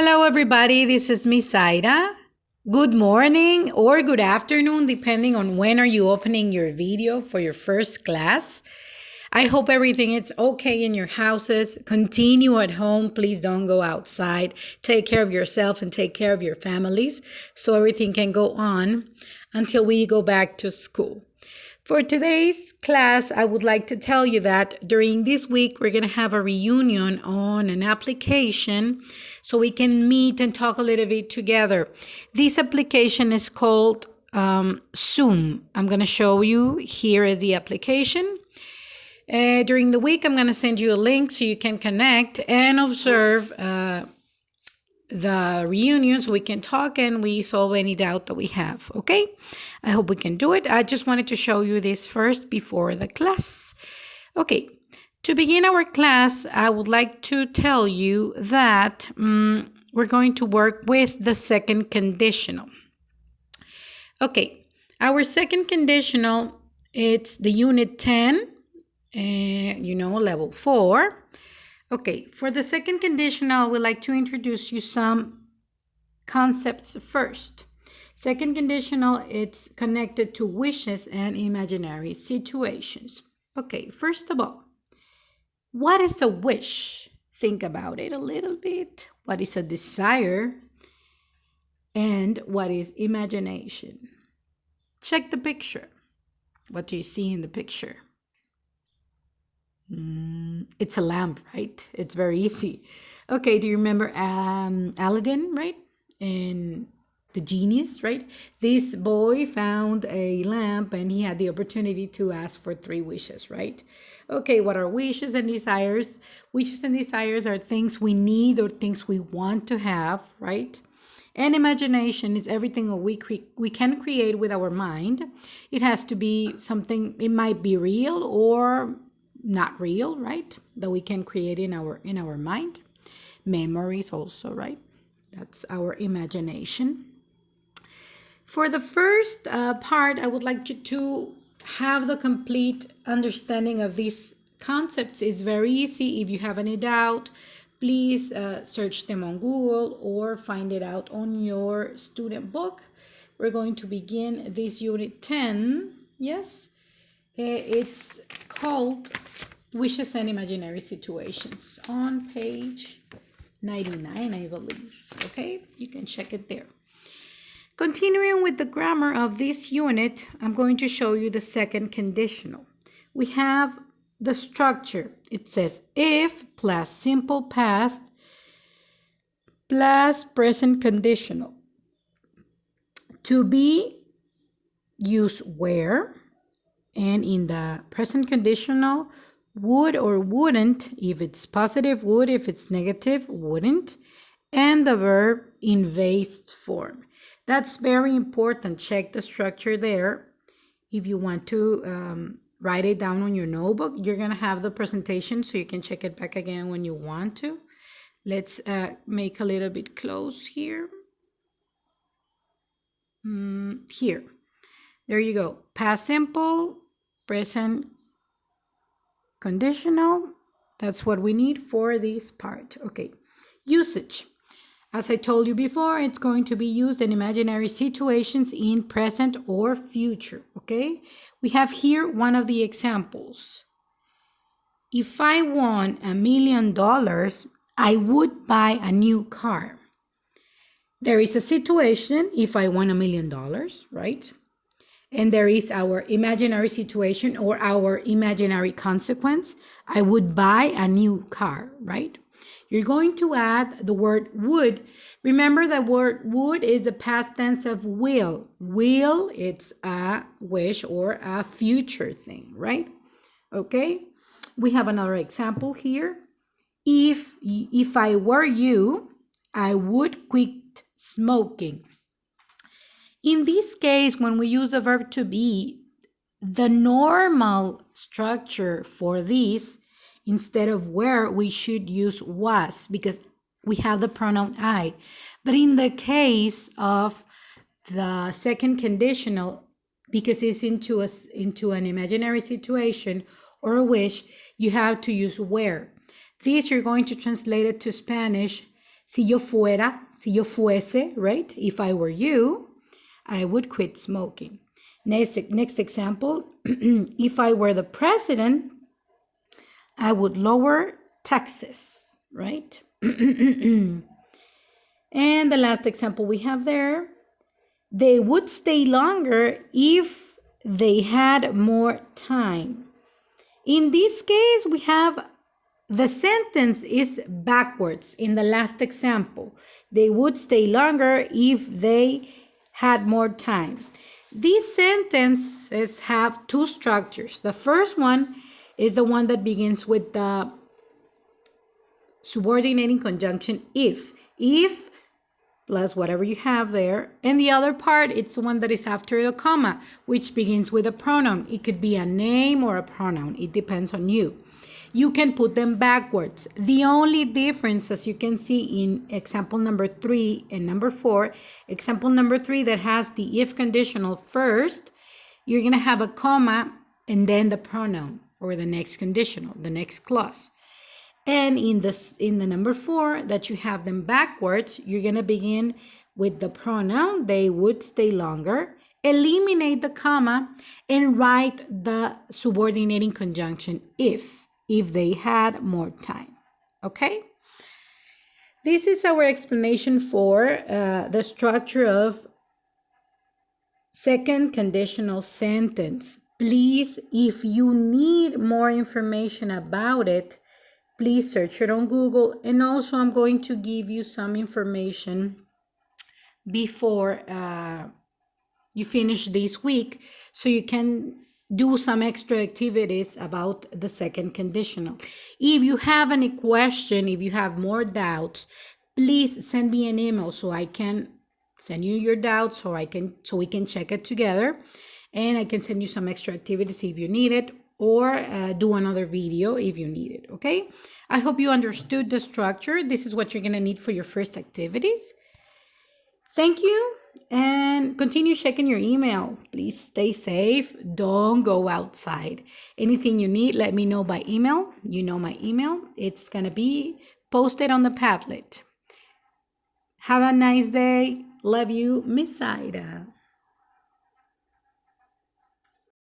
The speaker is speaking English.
Hello, everybody. This is Miss Ida. Good morning or good afternoon, depending on when are you opening your video for your first class. I hope everything is okay in your houses. Continue at home. Please don't go outside. Take care of yourself and take care of your families so everything can go on until we go back to school. For today's class, I would like to tell you that during this week, we're going to have a reunion on an application so we can meet and talk a little bit together. This application is called Zoom. I'm going to show you here is the application. During the week, I'm going to send you a link so you can connect and observe the reunion so we can talk and we solve any doubt that we have. Okay, I hope we can do it. I just wanted to show you this first before the class. Okay, to begin our class, I would like to tell you that we're going to work with the second conditional. Okay, our second conditional, it's the unit 10, level 4. Okay, for the second conditional, I would like to introduce you some concepts first. Second conditional, it's connected to wishes and imaginary situations. Okay, first of all, what is a wish? Think about it a little bit. What is a desire? And what is imagination? Check the picture. What do you see in the picture? It's a lamp, right? It's very easy. Okay, do you remember Aladdin, right? And the genius, right? This boy found a lamp and he had the opportunity to ask for 3 wishes, right? Okay, what are wishes and desires? Wishes and desires are things we need or things we want to have, right? And imagination is everything we can create with our mind. It has to be something, it might be real or not real, right? That we can create in our mind. Memories also, right? That's our imagination. For the first part, I would like you to have the complete understanding of these concepts. It's very easy. If you have any doubt, please search them on Google or find it out on your student book. We're going to begin this unit 10. Yes, it's called Wishes and Imaginary Situations on page 99, I believe. Okay, you can check it there. Continuing with the grammar of this unit, I'm going to show you the second conditional. We have the structure. It says if plus simple past plus present conditional. To be, use where, and in the present conditional, would or wouldn't. If it's positive, would. If it's negative, wouldn't. And the verb in base form. That's very important. Check the structure there. If you want to write it down on your notebook, you're going to have the presentation so you can check it back again when you want to. Let's make a little bit close here. Here. There you go. Past simple, present conditional. That's what we need for this part. Okay. Usage. As I told you before, it's going to be used in imaginary situations in present or future. Okay. We have here one of the examples. If I won $1 million, I would buy a new car. There is a situation if I won $1 million, right? And there is our imaginary situation or our imaginary consequence. I would buy a new car, right? You're going to add the word would. Remember that word would is a past tense of will. Will, it's a wish or a future thing, right? Okay. We have another example here. If I were you, I would quit smoking. In this case, when we use the verb to be, the normal structure for this, instead of were, we should use was because we have the pronoun I. But in the case of the second conditional, because it's into an imaginary situation or a wish, you have to use where. This you're going to translate it to Spanish Si yo fuera, si yo fuese, right? If I were you, I would quit smoking. Next example, if I were the president, I would lower taxes, right? And the last example we have there, they would stay longer if they had more time. In this case, we have the sentence is backwards in the last example. They would stay longer if they had more time. These sentences have two structures. The first one is the one that begins with the subordinating conjunction if. If plus whatever you have there. And the other part, it's the one that is after the comma, which begins with a pronoun. It could be a name or a pronoun. It depends on you. You can put them backwards. The only difference, as you can see in example number 3 and number 4, example number 3 that has the if conditional first, you're going to have a comma and then the pronoun or the next conditional, the next clause. And in the number 4 that you have them backwards, you're going to begin with the pronoun, they would stay longer, eliminate the comma, and write the subordinating conjunction if they had more time. Okay? This is our explanation for the structure of second conditional sentence. Please, if you need more information about it, please search it on Google. And also, I'm going to give you some information before you finish this week so you can do some extra activities about the second conditional. If you have any question, if you have more doubts, please send me an email so I can send you your doubts so we can check it together, and I can send you some extra activities if you need it, or do another video if you need it, okay? I hope you understood the structure. This is what you're gonna need for your first activities. Thank you, and continue checking your email. Please stay safe. Don't go outside. Anything you need, let me know by email. You know my email. It's gonna be posted on the Padlet. Have a nice day. Love you, Miss Ida.